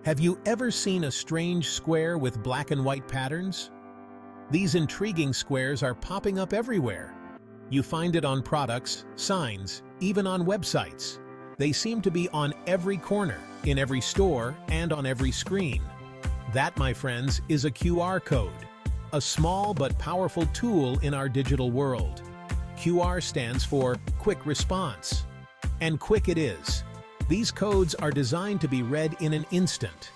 Have you ever seen a strange square with black and white patterns? These intriguing squares are popping up everywhere. You find it on products, signs, even on websites. They seem to be on every corner, in every store, and on every screen. That, my friends, is a QR code, a small but powerful tool in our digital world. QR stands for Quick Response. And quick it is. These codes are designed to be read in an instant.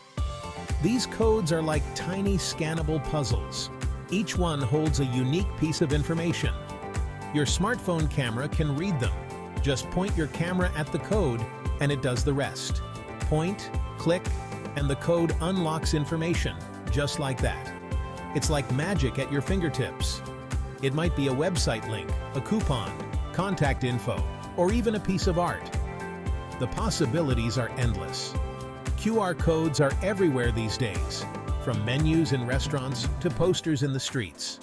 These codes are like tiny scannable puzzles. Each one holds a unique piece of information. Your smartphone camera can read them. Just point your camera at the code and it does the rest. Point, click, and the code unlocks information, just like that. It's like magic at your fingertips. It might be a website link, a coupon, contact info, or even a piece of art. The possibilities are endless. QR codes are everywhere these days, from menus in restaurants to posters in the streets.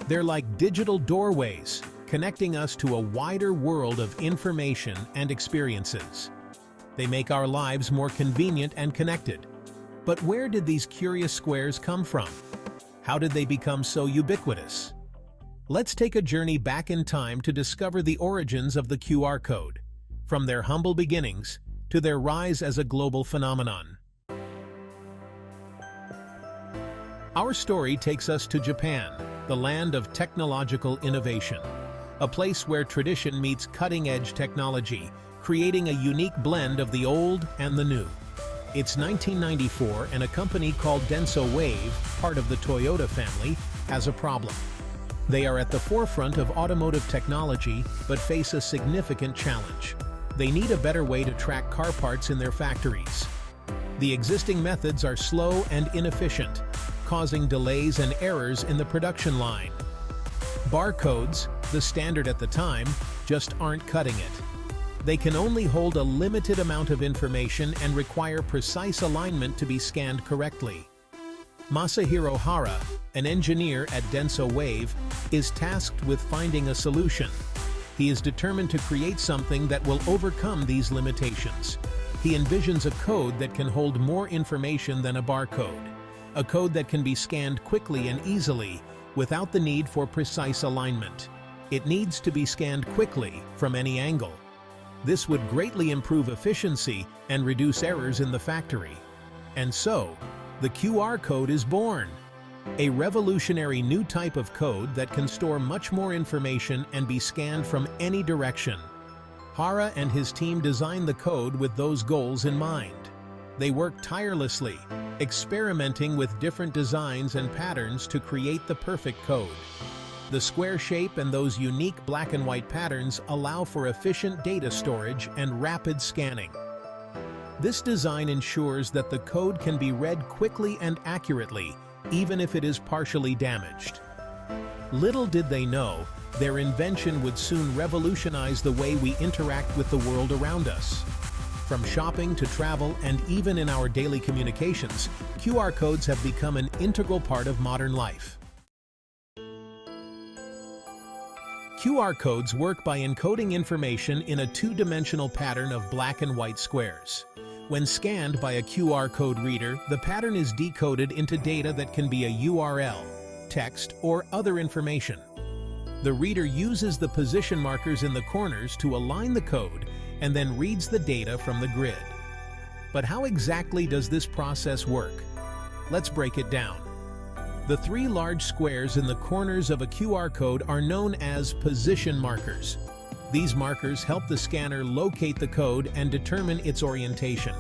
They're like digital doorways, connecting us to a wider world of information and experiences. They make our lives more convenient and connected. But where did these curious squares come from? How did they become so ubiquitous? Let's take a journey back in time to discover the origins of the QR code, from their humble beginnings to their rise as a global phenomenon. Our story takes us to Japan, the land of technological innovation, a place where tradition meets cutting-edge technology, creating a unique blend of the old and the new. It's 1994 and a company called Denso Wave, part of the Toyota family, has a problem. They are at the forefront of automotive technology but face a significant challenge. They need a better way to track car parts in their factories. The existing methods are slow and inefficient, causing delays and errors in the production line. Barcodes, the standard at the time, just aren't cutting it. They can only hold a limited amount of information and require precise alignment to be scanned correctly. Masahiro Hara, an engineer at Denso Wave, is tasked with finding a solution. He is determined to create something that will overcome these limitations. He envisions a code that can hold more information than a barcode, a code that can be scanned quickly and easily without the need for precise alignment. It needs to be scanned quickly from any angle. This would greatly improve efficiency and reduce errors in the factory. And so, the QR code is born. A revolutionary new type of code that can store much more information and be scanned from any direction. Hara and his team designed the code with those goals in mind. They worked tirelessly, experimenting with different designs and patterns to create the perfect code. The square shape and those unique black and white patterns allow for efficient data storage and rapid scanning. This design ensures that the code can be read quickly and accurately, even if it is partially damaged. Little did they know, their invention would soon revolutionize the way we interact with the world around us. From shopping to travel and even in our daily communications, QR codes have become an integral part of modern life. QR codes work by encoding information in a two-dimensional pattern of black and white squares. When scanned by a QR code reader, the pattern is decoded into data that can be a URL, text, or other information. The reader uses the position markers in the corners to align the code and then reads the data from the grid. But how exactly does this process work? Let's break it down. The three large squares in the corners of a QR code are known as position markers. These markers help the scanner locate the code and determine its orientation.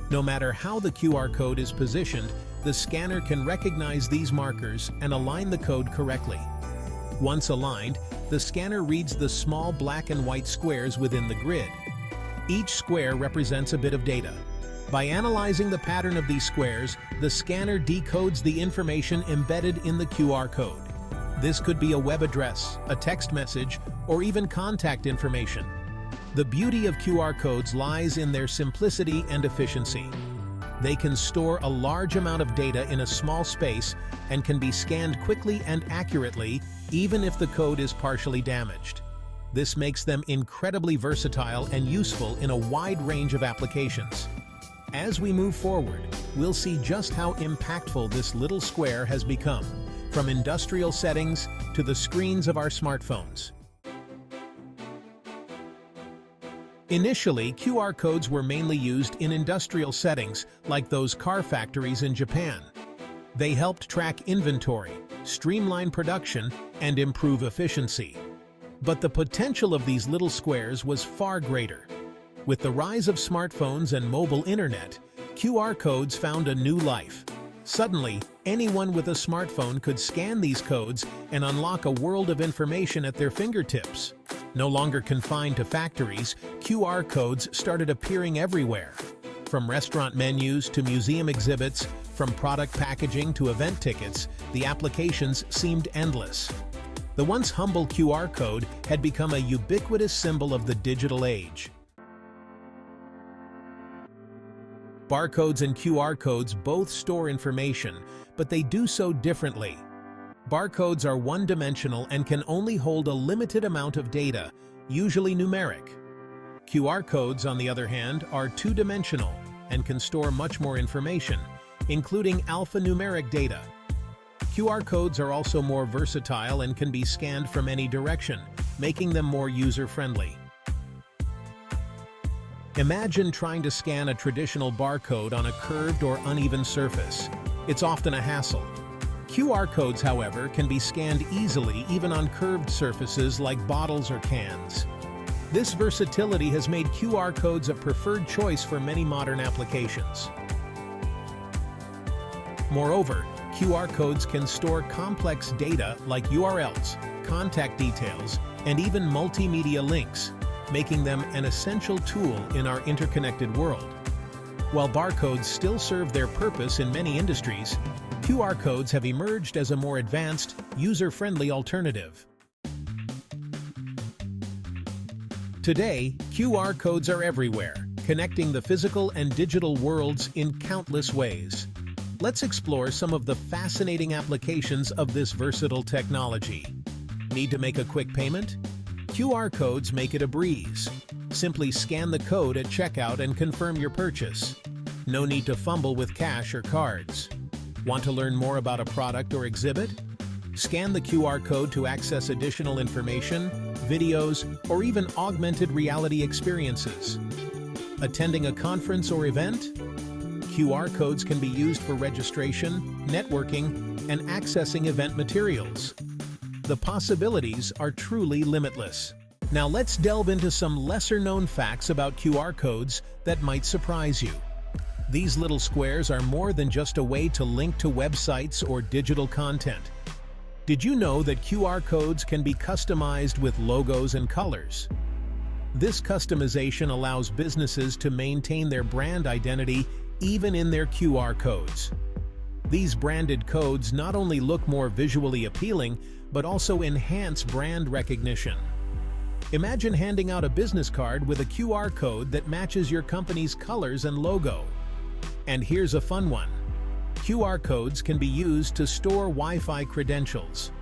No matter how the QR code is positioned, the scanner can recognize these markers and align the code correctly. Once aligned, the scanner reads the small black and white squares within the grid. Each square represents a bit of data. By analyzing the pattern of these squares, the scanner decodes the information embedded in the QR code. This could be a web address, a text message, or even contact information. The beauty of QR codes lies in their simplicity and efficiency. They can store a large amount of data in a small space and can be scanned quickly and accurately, even if the code is partially damaged. This makes them incredibly versatile and useful in a wide range of applications. As we move forward, we'll see just how impactful this little square has become, from industrial settings to the screens of our smartphones. Initially, QR codes were mainly used in industrial settings, like those car factories in Japan. They helped track inventory, streamline production, and improve efficiency. But the potential of these little squares was far greater. With the rise of smartphones and mobile internet, QR codes found a new life. Suddenly, anyone with a smartphone could scan these codes and unlock a world of information at their fingertips. No longer confined to factories, QR codes started appearing everywhere. From restaurant menus to museum exhibits, from product packaging to event tickets, the applications seemed endless. The once humble QR code had become a ubiquitous symbol of the digital age. Barcodes and QR codes both store information, but they do so differently. Barcodes are one-dimensional and can only hold a limited amount of data, usually numeric. QR codes, on the other hand, are two-dimensional and can store much more information, including alphanumeric data. QR codes are also more versatile and can be scanned from any direction, making them more user-friendly. Imagine trying to scan a traditional barcode on a curved or uneven surface. It's often a hassle. QR codes, however, can be scanned easily even on curved surfaces like bottles or cans. This versatility has made QR codes a preferred choice for many modern applications. Moreover, QR codes can store complex data like URLs, contact details, and even multimedia links, making them an essential tool in our interconnected world. While barcodes still serve their purpose in many industries, QR codes have emerged as a more advanced, user-friendly alternative. Today, QR codes are everywhere, connecting the physical and digital worlds in countless ways. Let's explore some of the fascinating applications of this versatile technology. Need to make a quick payment? QR codes make it a breeze. Simply scan the code at checkout and confirm your purchase. No need to fumble with cash or cards. Want to learn more about a product or exhibit? Scan the QR code to access additional information, videos, or even augmented reality experiences. Attending a conference or event? QR codes can be used for registration, networking, and accessing event materials. The possibilities are truly limitless. Now let's delve into some lesser-known facts about QR codes that might surprise you. These little squares are more than just a way to link to websites or digital content. Did you know that QR codes can be customized with logos and colors? This customization allows businesses to maintain their brand identity even in their QR codes. These branded codes not only look more visually appealing, but also enhance brand recognition. Imagine handing out a business card with a QR code that matches your company's colors and logo. And here's a fun one. QR codes can be used to store Wi-Fi credentials.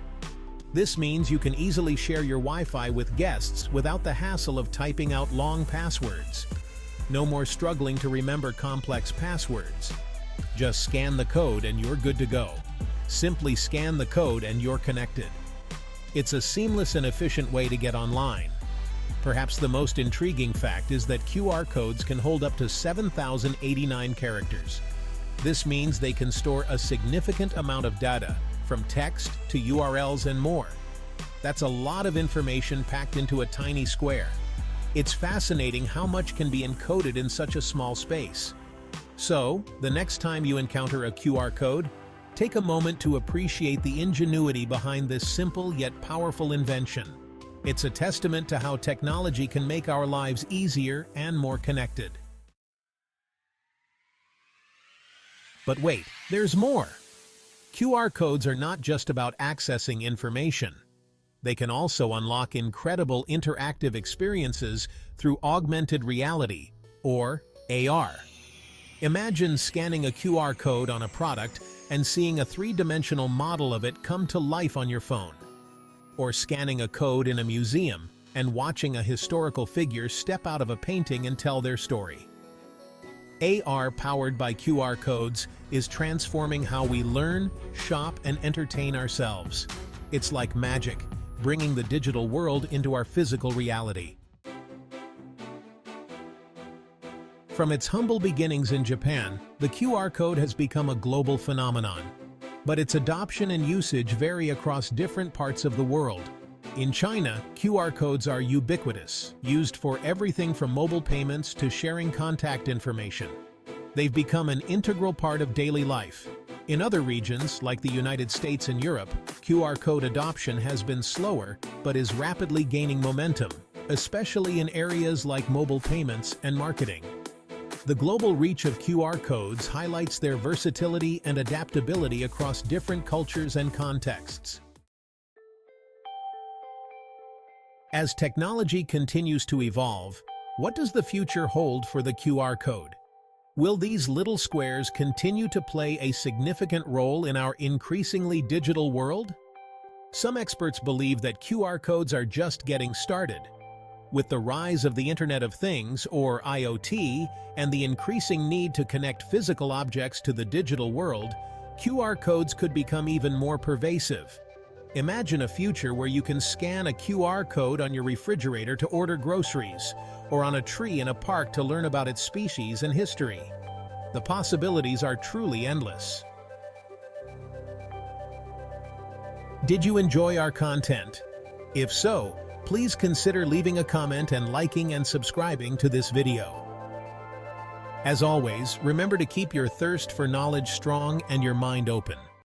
This means you can easily share your Wi-Fi with guests without the hassle of typing out long passwords. No more struggling to remember complex passwords. Just scan the code and you're good to go. Simply scan the code and you're connected. It's a seamless and efficient way to get online. Perhaps the most intriguing fact is that QR codes can hold up to 7,089 characters. This means they can store a significant amount of data, from text to URLs and more. That's a lot of information packed into a tiny square. It's fascinating how much can be encoded in such a small space. So, the next time you encounter a QR code, take a moment to appreciate the ingenuity behind this simple yet powerful invention. It's a testament to how technology can make our lives easier and more connected. But wait, there's more! QR codes are not just about accessing information. They can also unlock incredible interactive experiences through augmented reality, or AR. Imagine scanning a QR code on a product and seeing a three-dimensional model of it come to life on your phone. Or scanning a code in a museum and watching a historical figure step out of a painting and tell their story. AR powered by QR codes is transforming how we learn, shop, and entertain ourselves. It's like magic, bringing the digital world into our physical reality. From its humble beginnings in Japan, the QR code has become a global phenomenon. But its adoption and usage vary across different parts of the world. In China, QR codes are ubiquitous, used for everything from mobile payments to sharing contact information. They've become an integral part of daily life. In other regions, like the United States and Europe, QR code adoption has been slower but is rapidly gaining momentum, especially in areas like mobile payments and marketing. The global reach of QR codes highlights their versatility and adaptability across different cultures and contexts. As technology continues to evolve, what does the future hold for the QR code? Will these little squares continue to play a significant role in our increasingly digital world? Some experts believe that QR codes are just getting started. With the rise of the Internet of Things, or IoT, and the increasing need to connect physical objects to the digital world, QR codes could become even more pervasive. Imagine a future where you can scan a QR code on your refrigerator to order groceries, or on a tree in a park to learn about its species and history. The possibilities are truly endless. Did you enjoy our content? If so, please consider leaving a comment and liking and subscribing to this video. As always, remember to keep your thirst for knowledge strong and your mind open.